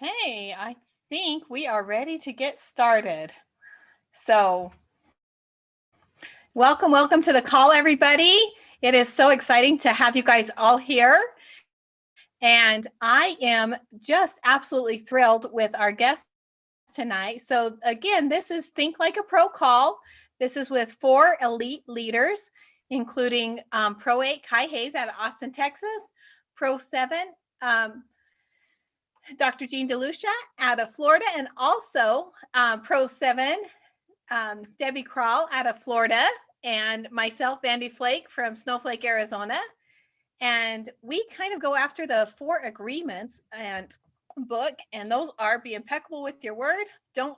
Okay, I think we are ready to get started. So, welcome to the call, everybody. It is so exciting to have you guys all here. And I am just absolutely thrilled with our guest tonight. So, again, this is Think Like a Pro call. This is with 4 elite leaders, including Pro 8 Kai Hayes out of Austin, Texas, Pro 7 Dr. Jean DeLucia out of Florida, and also Pro 7, Debbie Krall out of Florida, and myself, Vandy Flake from Snowflake, Arizona. And we kind of go after the 4 agreements and book, and those are: be impeccable with your word, don't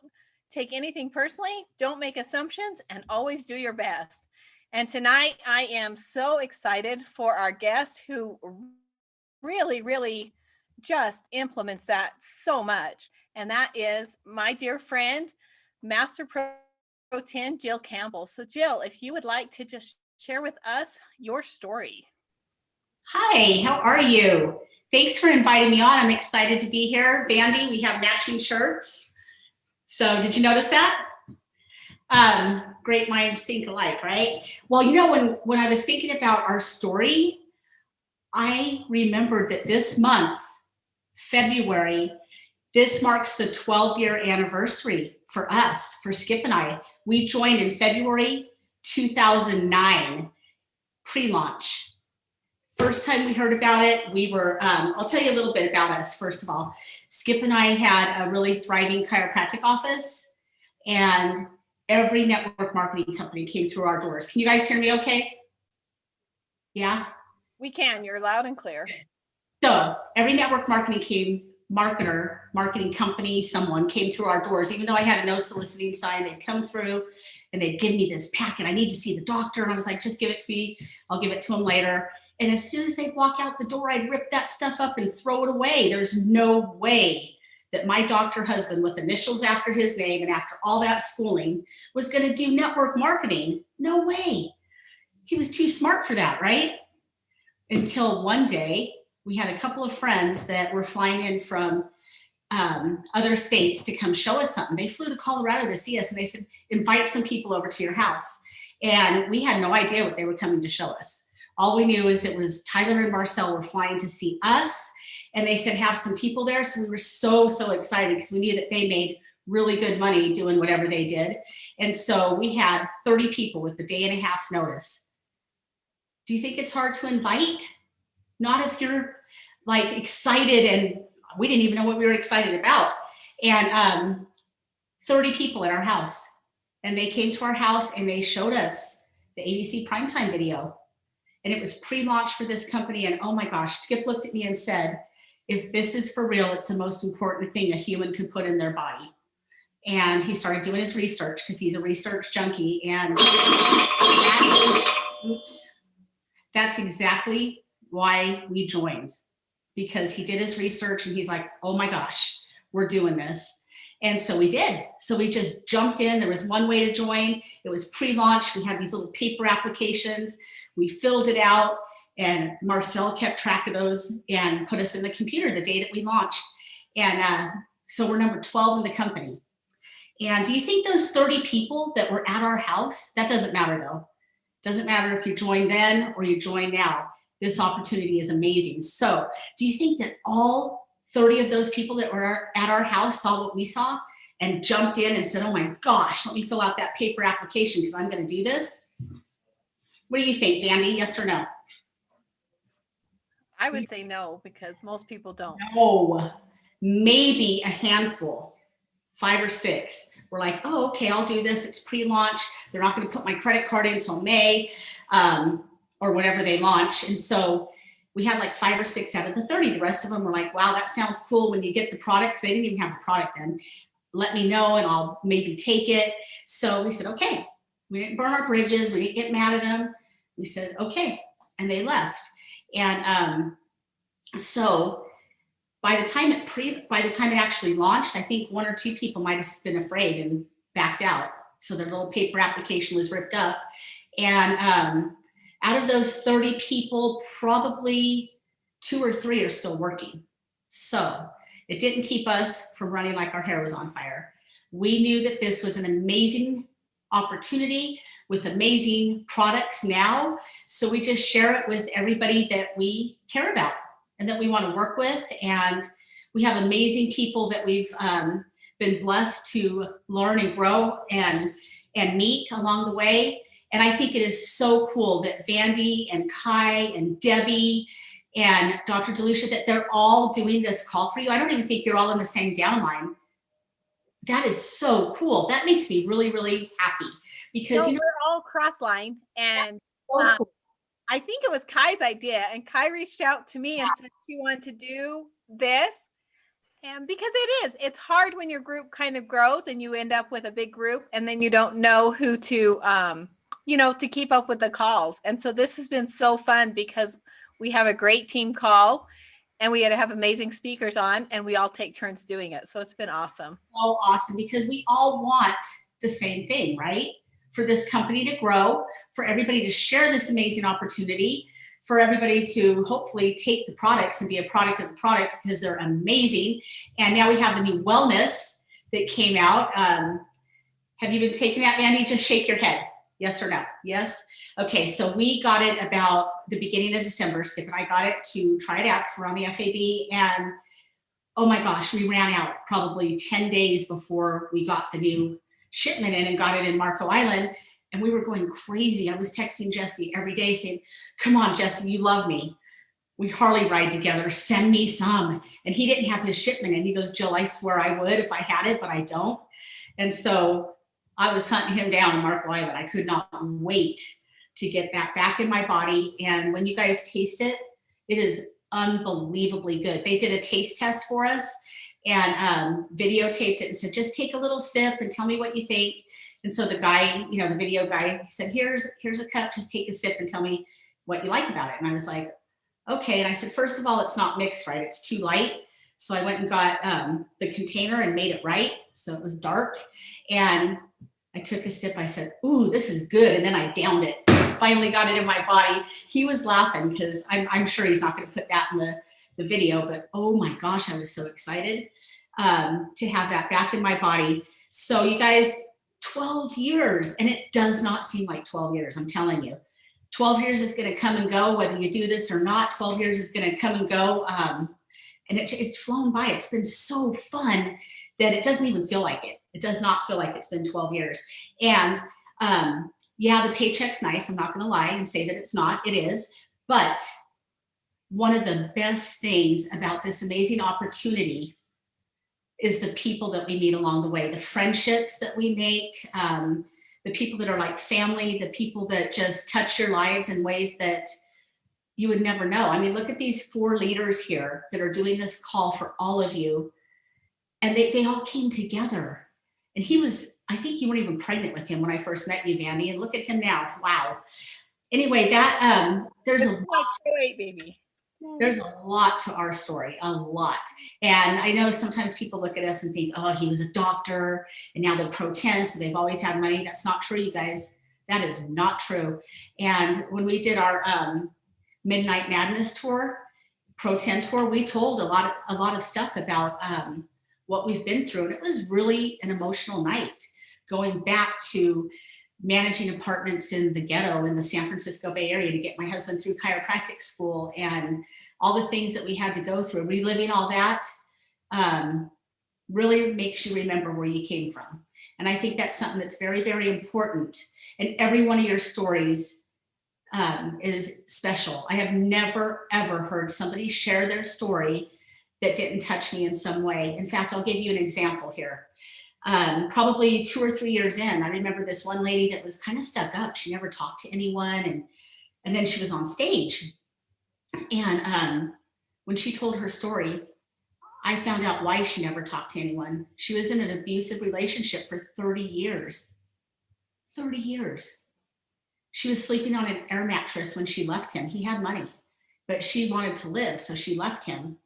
take anything personally, don't make assumptions, and always do your best. And tonight, I am so excited for our guest who really just implements that so much. And that is my dear friend, Master Pro 10, Jill Campbell. So Jill, if you would like to just share with us your story. Hi, how are you? Thanks for inviting me on. I'm excited to be here. Vandy, we have matching shirts. So did you notice that? Great minds think alike, right? Well, you know, when I was thinking about our story, I remembered that this month, February, this marks the 12-year anniversary for us, for Skip and I. We joined in February 2009, pre-launch. First time we heard about it, we were, I'll tell you a little bit about us, first of all. Skip and I had a really thriving chiropractic office, and every network marketing company came through our doors. Can you guys hear me okay? Yeah? We can, you're loud and clear. So every network marketing marketing company, someone came through our doors. Even though I had a no soliciting sign, they'd come through and they'd give me this packet. I need to see the doctor. And I was like, just give it to me. I'll give it to him later. And as soon as they'd walk out the door, I'd rip that stuff up and throw it away. There's no way that my doctor husband, with initials after his name and after all that schooling, was going to do network marketing. No way. He was too smart for that, right? Until one day, we had a couple of friends that were flying in from other states to come show us something. They flew to Colorado to see us, and they said, invite some people over to your house. And we had no idea what they were coming to show us. All we knew is it was Tyler and Marcel were flying to see us, and they said have some people there. So we were so excited because we knew that they made really good money doing whatever they did. And so we had 30 people with a day and a half's notice. Do you think it's hard to invite? Not if you're like excited, and we didn't even know what we were excited about. And 30 people at our house, and they came to our house and they showed us the ABC primetime video. And it was pre-launch for this company. And oh my gosh, Skip looked at me and said, if this is for real, it's the most important thing a human could put in their body. And he started doing his research because he's a research junkie. And that's exactly why we joined, because he did his research and he's like, oh my gosh, we're doing this. And so we did. So we just jumped in. There was one way to join. It was pre-launch. We had these little paper applications. We filled it out, and Marcel kept track of those and put us in the computer the day that we launched. And so we're number 12 in the company. And do you think those 30 people that were at our house, that doesn't matter though. Doesn't matter if you join then or you join now. This opportunity is amazing. So do you think that all 30 of those people that were at our house saw what we saw and jumped in and said, oh my gosh, let me fill out that paper application because I'm going to do this? What do you think, Vandy? Yes or no? I would say no, because most people don't. No, maybe a handful, 5 or 6. We're like, oh, okay, I'll do this. It's pre-launch. They're not going to put my credit card in until May or whenever they launch. And so we had like 5 or 6 out of the 30. The rest of them were like, wow, that sounds cool when you get the product. 'Cause they didn't even have the product then. Let me know and I'll maybe take it. So we said, okay. We didn't burn our bridges. We didn't get mad at them. We said, okay. And they left. And so by the time it actually launched, I think 1 or 2 people might have been afraid and backed out. So their little paper application was ripped up. And out of those 30 people, probably 2 or 3 are still working. So It didn't keep us from running like our hair was on fire. We knew that this was an amazing opportunity with amazing products now. So we just share it with everybody that we care about and that we want to work with. And we have amazing people that we've been blessed to learn and grow and meet along the way. And I think it is so cool that Vandy and Kai and Debbie and Dr. Delucia, that they're all doing this call for you. I don't even think you're all in the same downline. That is so cool. That makes me really, really happy because we're all cross-line, and so cool. I think it was Kai's idea, and Kai reached out to me and said she wanted to do this. And because it's hard when your group kind of grows and you end up with a big group and then you don't know who to, to keep up with the calls. And so this has been so fun because we have a great team call and we had to have amazing speakers on and we all take turns doing it. So it's been awesome. So awesome because we all want the same thing, right? For this company to grow, for everybody to share this amazing opportunity, for everybody to hopefully take the products and be a product of the product because they're amazing. And now we have the new wellness that came out. Have you been taking that, Mandy? Just shake your head. Yes or no? Yes? Okay, so we got it about the beginning of December. Skip and I got it to try it out because we're on the FAB. And oh my gosh, we ran out probably 10 days before we got the new shipment in and got it in Marco Island. And we were going crazy. I was texting Jesse every day saying, come on, Jesse, you love me. We Harley ride together. Send me some. And he didn't have his shipment. And he goes, Jill, I swear I would if I had it, but I don't. And so I was hunting him down in Marco Island. I could not wait to get that back in my body. And when you guys taste it, it is unbelievably good. They did a taste test for us and videotaped it and said, just take a little sip and tell me what you think. And so the guy, the video guy, he said, here's a cup, just take a sip and tell me what you like about it. And I was like, okay. And I said, first of all, it's not mixed right. It's too light. So I went and got the container and made it right. So it was dark. And I took a sip. I said, ooh, this is good. And then I downed it. I finally got it in my body. He was laughing because I'm sure he's not going to put that in the video. But oh my gosh, I was so excited to have that back in my body. So you guys, 12 years, and it does not seem like 12 years. I'm telling you, 12 years is going to come and go, whether you do this or not. 12 years is going to come and go. And it's flown by. It's been so fun that it doesn't even feel like it. It does not feel like it's been 12 years. And yeah, the paycheck's nice. I'm not going to lie and say that it's not. It is. But one of the best things about this amazing opportunity is the people that we meet along the way, the friendships that we make, the people that are like family, the people that just touch your lives in ways that you would never know. I mean, look at these 4 leaders here that are doing this call for all of you. And they all came together. And I think you weren't even pregnant with him when I first met you, Vandy. And look at him now. Wow. Anyway, there's a lot. Baby. There's a lot to our story, a lot. And I know sometimes people look at us and think, oh, he was a doctor and now they're Pro 10, so they've always had money. That's not true, you guys. That is not true. And when we did our Midnight Madness tour, Pro 10 tour, we told a lot of stuff about what we've been through. And it was really an emotional night, going back to managing apartments in the ghetto in the San Francisco Bay Area to get my husband through chiropractic school and all the things that we had to go through. Reliving all that really makes you remember where you came from. And I think that's something that's very, very important. And every one of your stories is special. I have never, ever heard somebody share their story that didn't touch me in some way. In fact, I'll give you an example here. Probably 2 or 3 years in, I remember this one lady that was kind of stuck up. She never talked to anyone. And then she was on stage. And when she told her story, I found out why she never talked to anyone. She was in an abusive relationship for 30 years. 30 years. She was sleeping on an air mattress when she left him. He had money, but she wanted to live, so she left him.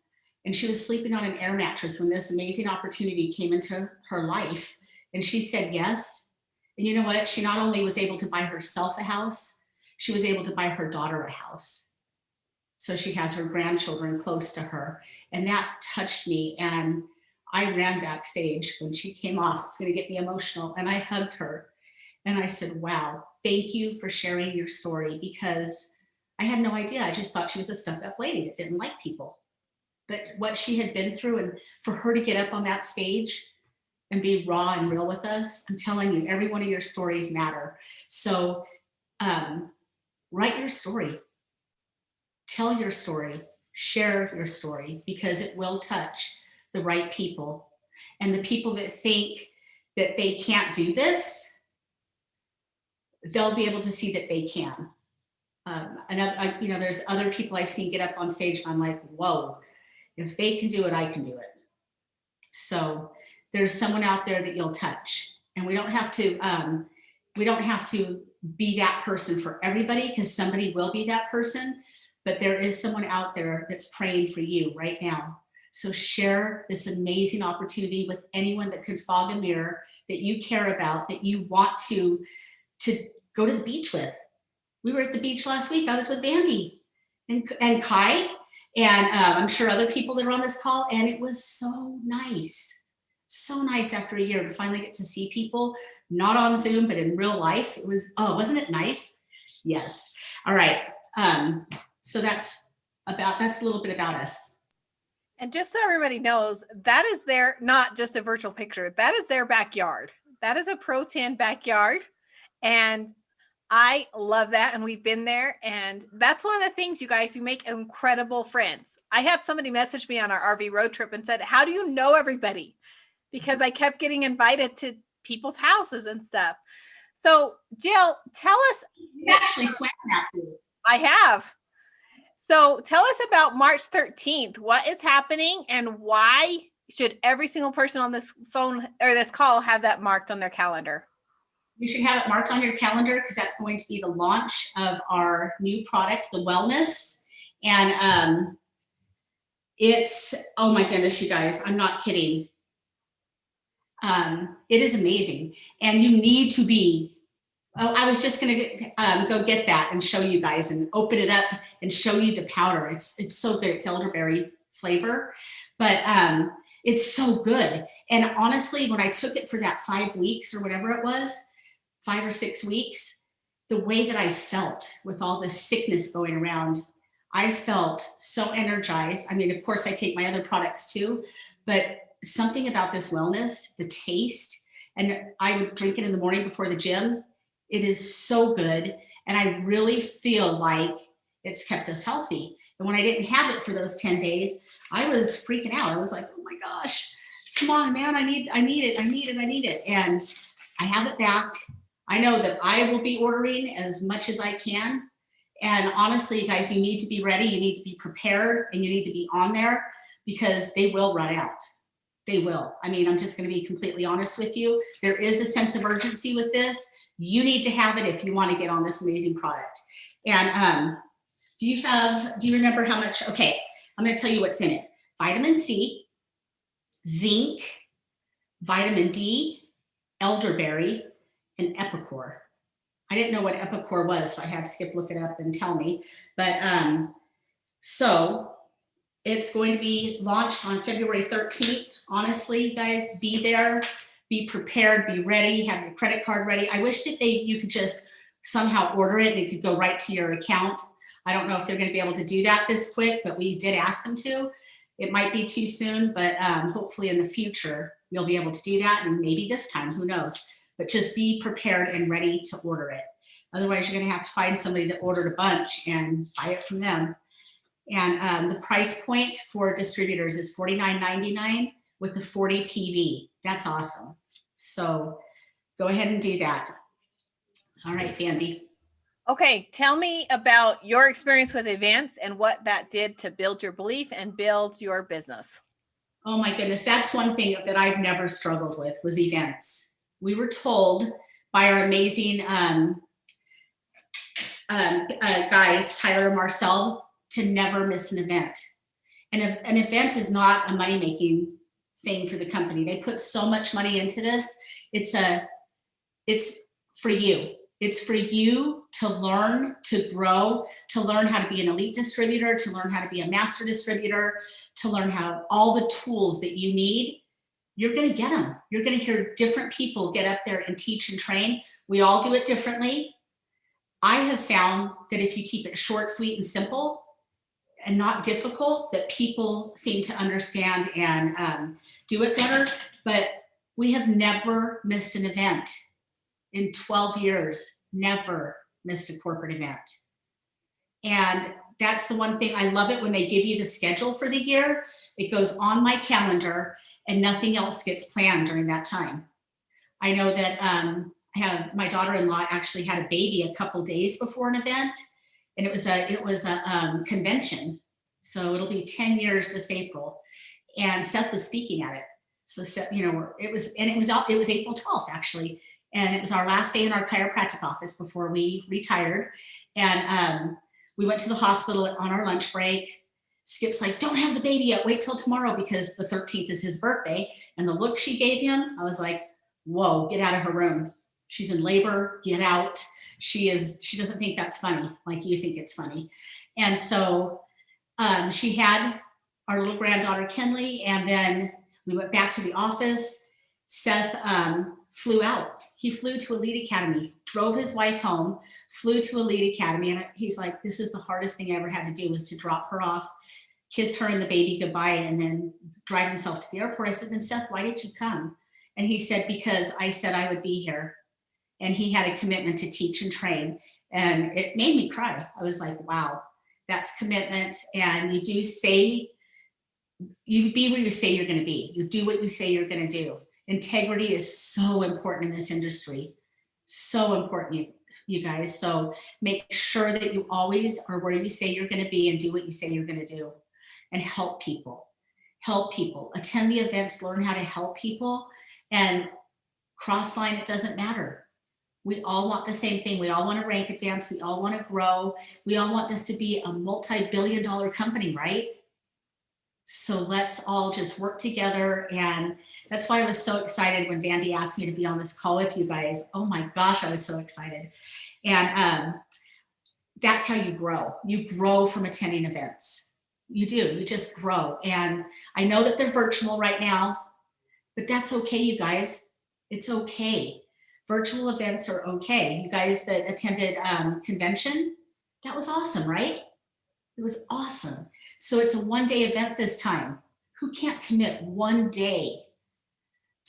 And she was sleeping on an air mattress when this amazing opportunity came into her life. And she said yes. And you know what? She not only was able to buy herself a house, she was able to buy her daughter a house. So she has her grandchildren close to her. And that touched me. And I ran backstage when she came off. It's going to get me emotional. And I hugged her. And I said, wow, thank you for sharing your story, because I had no idea. I just thought she was a stuck up lady that didn't like people. But what she had been through, and for her to get up on that stage and be raw and real with us, I'm telling you, every one of your stories matter. So write your story, tell your story, share your story, because it will touch the right people. And the people that think that they can't do this, they'll be able to see that they can. There's other people I've seen get up on stage and I'm like, whoa, if they can do it, I can do it. So there's someone out there that you'll touch, and we don't have to be that person for everybody, because somebody will be that person, but there is someone out there that's praying for you right now. So share this amazing opportunity with anyone that could fog a mirror, that you care about, that you want to go to the beach with. We were at the beach last week. I was with Andy and Kai, and I'm sure other people that are on this call, and it was so nice. So nice after a year to finally get to see people, not on Zoom, but in real life. It was, wasn't it nice? Yes. All right. So that's a little bit about us. And just so everybody knows, that is not just a virtual picture. That is their backyard. That is a Pro 10 backyard. And I love that. And we've been there. And that's one of the things, you guys, you make incredible friends. I had somebody message me on our RV road trip and said, how do you know everybody? Because I kept getting invited to people's houses and stuff. So Jill, tell us. You actually swam that pool. I have. So tell us about March 13th. What is happening, and why should every single person on this phone or this call have that marked on their calendar? You should have it marked on your calendar, because that's going to be the launch of our new product, the Wellness. And it's, oh my goodness, you guys, I'm not kidding. It is amazing. And you need to be, I was just going to go get that and show you guys and open it up and show you the powder. It's so good. It's elderberry flavor, but it's so good. And honestly, when I took it for that 5 weeks or whatever it was, 5 or 6 weeks, the way that I felt with all this sickness going around, I felt so energized. I mean, of course I take my other products too, but something about this Wellness, the taste, and I would drink it in the morning before the gym. It is so good. And I really feel like it's kept us healthy. And when I didn't have it for those 10 days, I was freaking out. I was like, oh my gosh, come on, man, I need it. And I have it back. I know that I will be ordering as much as I can. And honestly, you guys, you need to be ready. You need to be prepared, and you need to be on there, because they will run out. They will. I mean, I'm just going to be completely honest with you. There is a sense of urgency with this. You need to have it if you want to get on this amazing product. And do you remember how much? Okay, I'm going to tell you what's in it. Vitamin C, zinc, vitamin D, elderberry, and Epicor. I didn't know what Epicor was, so I had Skip look it up and tell me. But so it's going to be launched on February 13th. Honestly, guys, be there, be prepared, be ready, have your credit card ready. I wish that you could just somehow order it and it could go right to your account. I don't know if they're going to be able to do that this quick, but we did ask them to. It might be too soon, but hopefully in the future, you'll be able to do that. And maybe this time, who knows? But just be prepared and ready to order it. Otherwise, you're going to have to find somebody that ordered a bunch and buy it from them. And the price point for distributors is $49.99 with the 40 PV. That's awesome. So go ahead and do that. All right, Vandy. Okay, tell me about your experience with events and what that did to build your belief and build your business. Oh my goodness, that's one thing that I've never struggled with, was events. We were told by our amazing guys, Tyler and Marcel, to never miss an event. And an event is not a money-making thing for the company. They put so much money into this. It's for you. It's for you to learn, to grow, to learn how to be an elite distributor, to learn how to be a master distributor, to learn how all the tools that you need. You're going to get them. You're going to hear different people get up there and teach and train. We all do it differently. I have found that if you keep it short, sweet, and simple and not difficult, that people seem to understand and do it better. But we have never missed an event in 12 years, never missed a corporate event. And that's the one thing. I love it when they give you the schedule for the year. It goes on my calendar and nothing else gets planned during that time. I know that I have my daughter-in-law actually had a baby a couple days before an event, and it was a convention. So it'll be 10 years this April, and Seth was speaking at it. So Seth, it was April 12th actually, and it was our last day in our chiropractic office before we retired, and we went to the hospital on our lunch break. Skip's like, don't have the baby yet, wait till tomorrow because the 13th is his birthday. And the look she gave him, I was like, whoa, get out of her room. She's in labor, get out. She doesn't think that's funny, like you think it's funny. And so she had our little granddaughter, Kenley, and then we went back to the office. Seth flew out. He flew to Elite Academy, drove his wife home, flew to Elite Academy. And he's like, this is the hardest thing I ever had to do, was to drop her off, kiss her and the baby goodbye, and then drive himself to the airport. I said, then Seth, why did you come? And he said, because I said I would be here. And he had a commitment to teach and train. And it made me cry. I was like, wow, that's commitment. And you be where you say you're going to be. You do what you say you're going to do. Integrity is so important in this industry. So important, you guys. So make sure that you always are where you say you're going to be and do what you say you're going to do. And help people. Help people. Attend the events, learn how to help people. And cross-line, it doesn't matter. We all want the same thing. We all want to rank advance. We all want to grow. We all want this to be a multi-billion-dollar company, right? So let's all just work together. And that's why I was so excited when Vandy asked me to be on this call with you guys. Oh my gosh, I was so excited. And that's how you grow. You grow from attending events. You do. You just grow. And I know that they're virtual right now, but that's okay, you guys. It's okay. Virtual events are okay. You guys that attended convention, that was awesome, right? It was awesome. So it's a one-day event this time. Who can't commit one day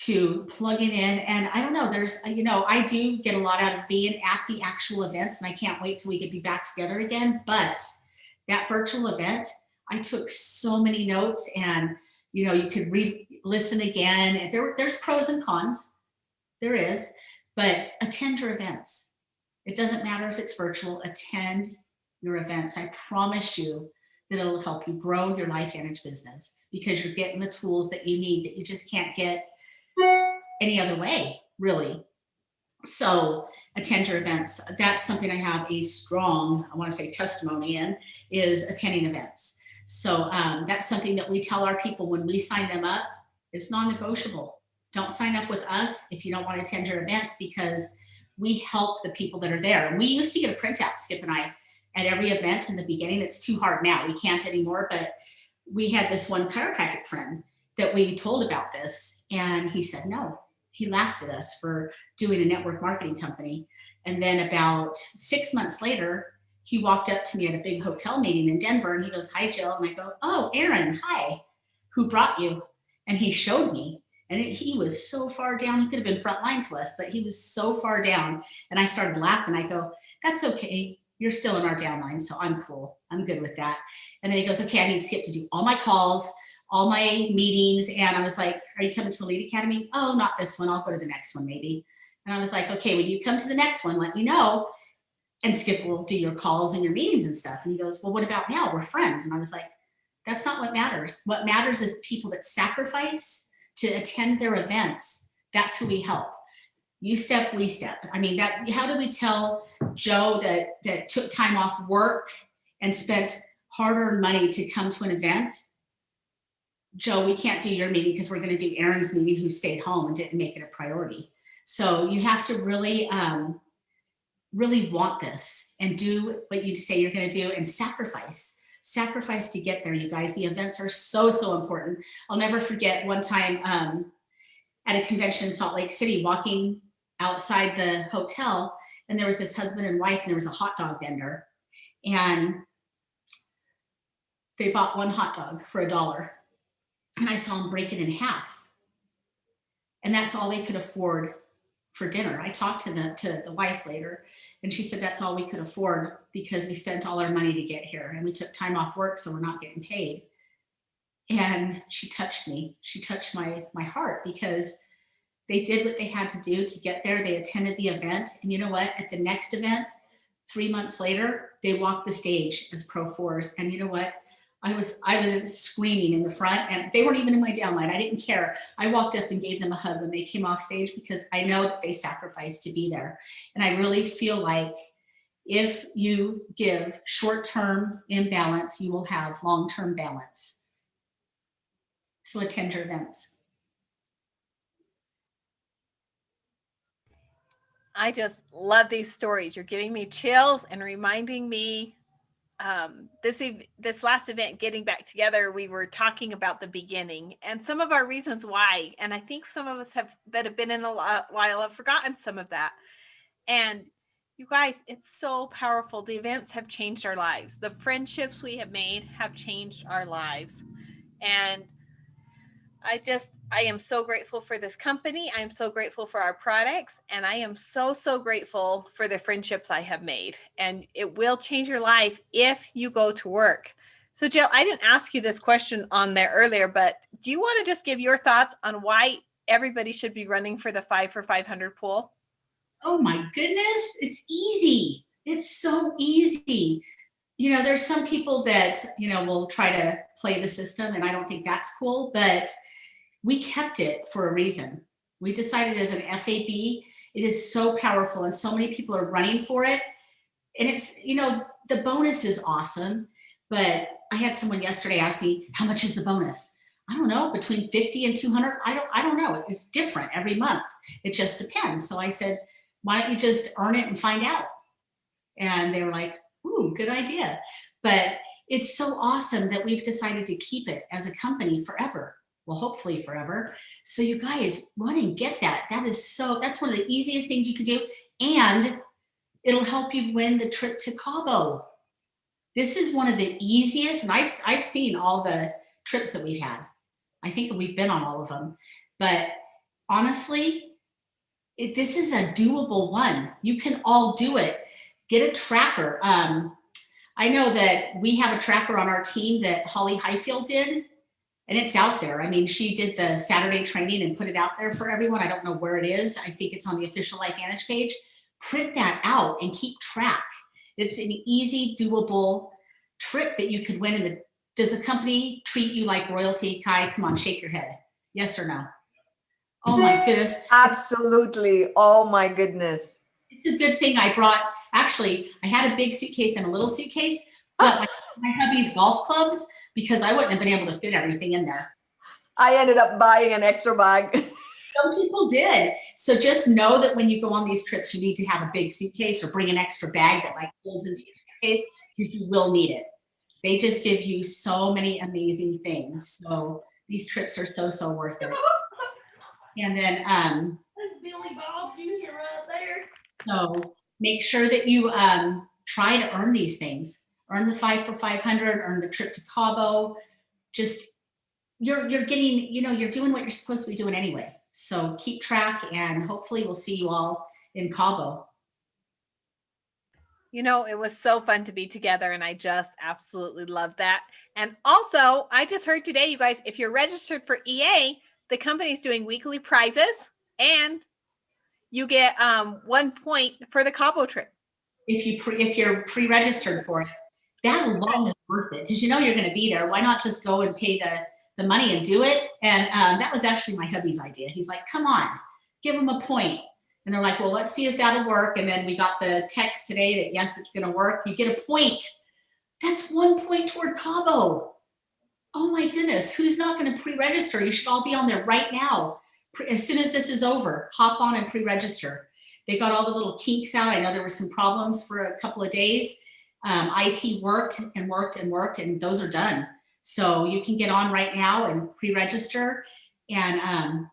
to plugging in? And I don't know, I do get a lot out of being at the actual events, and I can't wait till we could be back together again. But that virtual event, I took so many notes, and you could listen again. There's pros and cons. There is. But attend your events. It doesn't matter if it's virtual, attend your events. I promise you that it'll help you grow your LifeVantage business, because you're getting the tools that you need that you just can't get any other way, really. So attend your events. That's something I have a strong, I want to say testimony in, is attending events. So that's something that we tell our people when we sign them up. It's non-negotiable. Don't sign up with us if you don't want to attend your events, because we help the people that are there. And we used to get a printout, Skip and I, at every event in the beginning. It's too hard now. We can't anymore. But we had this one chiropractic friend that we told about this, and he said no. He laughed at us for doing a network marketing company. And then about 6 months later, he walked up to me at a big hotel meeting in Denver, and he goes, hi, Jill. And I go, oh, Aaron, hi. Who brought you? And he showed me. And he was so far down. He could have been front line to us, but he was so far down. And I started laughing. I go, that's okay. You're still in our downline, so I'm cool. I'm good with that. And then he goes, okay, I need Skip to do all my calls, all my meetings. And I was like, are you coming to Elite Academy? Oh, not this one. I'll go to the next one maybe. And I was like, okay, when you come to the next one, let me know. And Skip will do your calls and your meetings and stuff. And he goes, well, what about now? We're friends. And I was like, that's not what matters. What matters is people that sacrifice to attend their events. That's who we help. You step, we step. I mean, how do we tell Joe that took time off work and spent hard-earned money to come to an event? Joe, we can't do your meeting because we're going to do Aaron's meeting, who stayed home and didn't make it a priority. So you have to really really want this and do what you say you're going to do and sacrifice to get there. You guys, the events are so, so important. I'll never forget one time at a convention in Salt Lake City, walking outside the hotel, and there was this husband and wife, and there was a hot dog vendor, and they bought one hot dog for $1, and I saw them break it in half, and that's all they could afford for dinner. I talked to the wife later, and she said that's all we could afford because we spent all our money to get here, and we took time off work, so we're not getting paid. And she touched me. She touched my heart, because they did what they had to do to get there. They attended the event, and you know what? At the next event, 3 months later, they walked the stage as Pro 4s, and you know what? I was screaming in the front, and they weren't even in my downline. I didn't care. I walked up and gave them a hug when they came off stage, because I know that they sacrificed to be there. And I really feel like if you give short-term imbalance, you will have long-term balance. So attend your events. I just love these stories. You're giving me chills and reminding me this last event, getting back together, we were talking about the beginning and some of our reasons why. And I think some of us that have been in a while have forgotten some of that. And you guys, it's so powerful. The events have changed our lives. The friendships we have made have changed our lives. And I am so grateful for this company. I am so grateful for our products. And I am so, so grateful for the friendships I have made. And it will change your life if you go to work. So Jill, I didn't ask you this question on there earlier, but do you want to just give your thoughts on why everybody should be running for the 5 for 500 pool? Oh my goodness, it's easy. It's so easy. You know, there's some people that, you know, will try to play the system, and I don't think that's cool, but we kept it for a reason. We decided as an FAB, it is so powerful, and so many people are running for it. And it's, you know, the bonus is awesome, but I had someone yesterday ask me, how much is the bonus? I don't know, between 50 and 200. I don't know. It's different every month. It just depends. So I said, why don't you just earn it and find out? And they were like, ooh, good idea. But it's so awesome that we've decided to keep it as a company forever. Well, hopefully forever. So you guys run and get that. That's one of the easiest things you can do. And it'll help you win the trip to Cabo. This is one of the easiest, and I've seen all the trips that we've had. I think we've been on all of them. But honestly, this is a doable one. You can all do it. Get a tracker. I know that we have a tracker on our team that Holly Highfield did, and it's out there. I mean, she did the Saturday training and put it out there for everyone. I don't know where it is. I think it's on the official LifeVantage page. Print that out and keep track. It's an easy, doable trip that you could win. Does the company treat you like royalty? Kai, come on, shake your head. Yes or no? Oh my goodness. Absolutely. Oh my goodness. It's a good thing I brought, actually, I had a big suitcase and a little suitcase, but my hubby's golf clubs, because I wouldn't have been able to fit everything in there. I ended up buying an extra bag. Some people did. So just know that when you go on these trips, you need to have a big suitcase or bring an extra bag that like holds into your suitcase, because you will need it. They just give you so many amazing things. So these trips are so, so worth it. And then There's Billy Bob Jr. right there. So make sure that you try to earn these things. Earn the 5 for 500, earn the trip to Cabo. Just you're getting, you know, you're doing what you're supposed to be doing anyway. So keep track, and hopefully we'll see you all in Cabo. You know, it was so fun to be together, and I just absolutely love that. And also, I just heard today, you guys, if you're registered for EA, the company's doing weekly prizes, and you get 1 point for the Cabo trip. If you're pre-registered for it, that alone is worth it, because you know you're going to be there. Why not just go and pay the money and do it? And that was actually my hubby's idea. He's like, come on, give them a point. And they're like, well, let's see if that'll work. And then we got the text today that, yes, it's going to work. You get a point. That's 1 point toward Cabo. Oh my goodness. Who's not going to pre-register? You should all be on there right now. As soon as this is over, hop on and pre-register. They got all the little kinks out. I know there were some problems for a couple of days. IT worked and worked and worked, and those are done. So you can get on right now and pre-register, and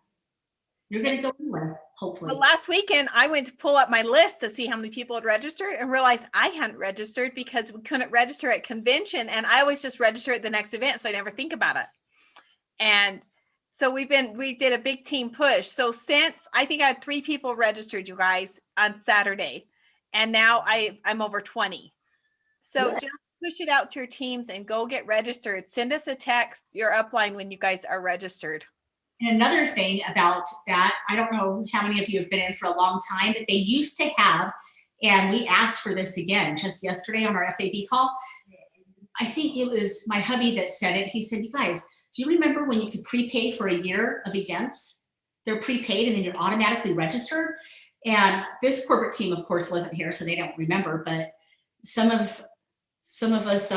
you're going to go anywhere, hopefully. Well, last weekend, I went to pull up my list to see how many people had registered and realized I hadn't registered because we couldn't register at convention. And I always just register at the next event, so I never think about it. And so we did a big team push. So since I think I had 3 people registered, you guys, on Saturday, and now I'm over 20. So just push it out to your teams and go get registered. Send us a text, your upline, when you guys are registered. And another thing about that, I don't know how many of you have been in for a long time, but they used to have, and we asked for this again just yesterday on our FAB call. I think it was my hubby that said it. He said, you guys, do you remember when you could prepay for a year of events? They're prepaid and then you're automatically registered. And this corporate team, of course, wasn't here, so they don't remember, but some of us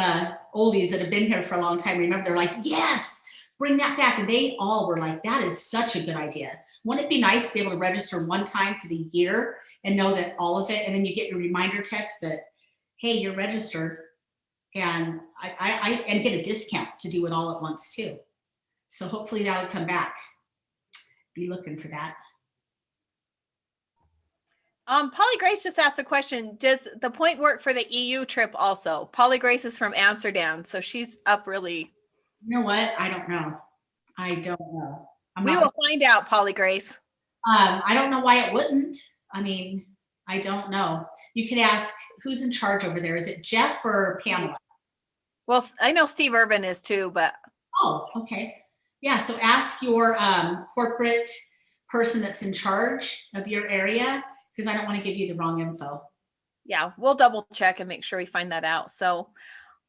oldies that have been here for a long time remember. They're like, yes, bring that back. And they all were like, that is such a good idea. Wouldn't it be nice to be able to register one time for the year and know that all of it, and then you get your reminder text that, hey, you're registered, and and get a discount to do it all at once too. So hopefully that'll come back. Be looking for that. Polly Grace just asked a question. Does the point work for the EU trip also? Polly Grace is from Amsterdam, so she's up really. You know what? I don't know. We will find out, Polly Grace. I don't know why it wouldn't. I mean, I don't know. You could ask who's in charge over there. Is it Jeff or Pamela? Well, I know Steve Irvin is too, but. Oh, okay. Yeah, so ask your corporate person that's in charge of your area, because I don't want to give you the wrong info. Yeah, we'll double check and make sure we find that out. So,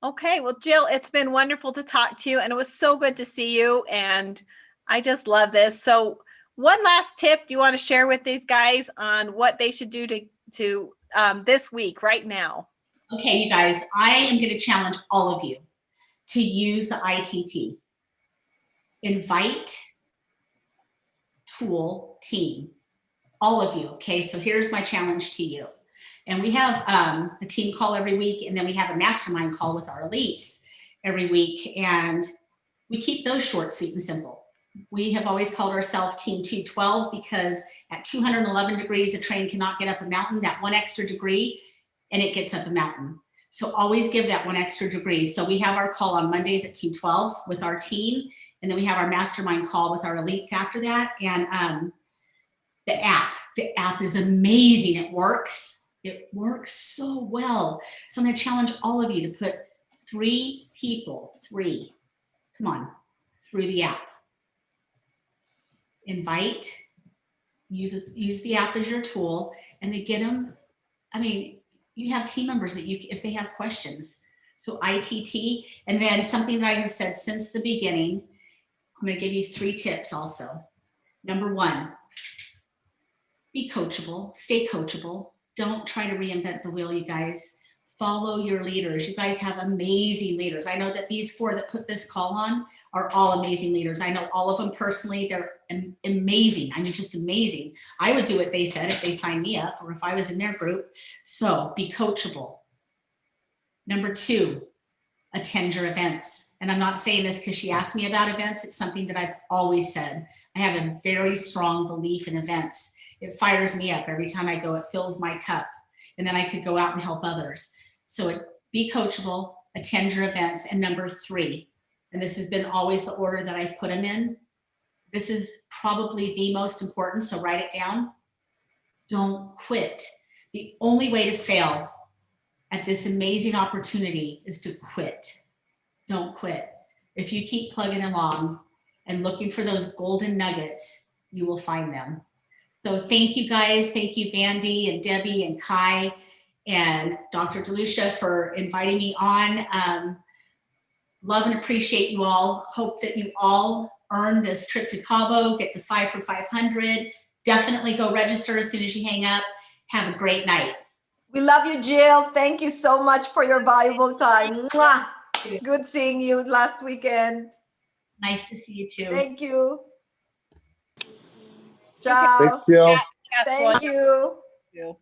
okay. Well, Jill, it's been wonderful to talk to you, and it was so good to see you. And I just love this. So one last tip do you want to share with these guys on what they should do to this week right now? Okay, you guys, I am going to challenge all of you to use the ITT. Invite, tool, team. All of you, okay? So here's my challenge to you. And we have a team call every week, and then we have a mastermind call with our elites every week. And we keep those short, sweet, and simple. We have always called ourselves Team 212 because at 211 degrees, a train cannot get up a mountain. That 1 extra degree, and it gets up a mountain. So always give that 1 extra degree. So we have our call on Mondays at 212 with our team. And then we have our mastermind call with our elites after that. And the app is amazing. It works so well. So I'm going to challenge all of you to put 3 people, come on, through the app. Invite, use the app as your tool, and they get them. I mean, you have team members that if they have questions. So ITT, and then something that I have said since the beginning, I'm going to give you 3 tips also. Number 1, be coachable, stay coachable. Don't try to reinvent the wheel, you guys. Follow your leaders. You guys have amazing leaders. I know that these 4 that put this call on are all amazing leaders. I know all of them personally. They're amazing. I mean, just amazing. I would do what they said if they signed me up or if I was in their group. So be coachable. Number 2, attend your events. And I'm not saying this because she asked me about events. It's something that I've always said. I have a very strong belief in events. It fires me up every time I go. It fills my cup. And then I could go out and help others. So be coachable, attend your events. And number 3, and this has been always the order that I've put them in. This is probably the most important, so write it down. Don't quit. The only way to fail at this amazing opportunity is to quit. Don't quit. If you keep plugging along and looking for those golden nuggets, you will find them. So thank you guys. Thank you, Vandy and Debbie and Kai and Dr. DeLucia for inviting me on. Love and appreciate you all. Hope that you all earn this trip to Cabo, get the 5 for 500. Definitely go register as soon as you hang up. Have a great night. We love you, Jill. Thank you so much for your valuable time. Mwah. Good seeing you last weekend. Nice to see you too. Thank you. Ciao. Thanks, Jill. Thank you. you.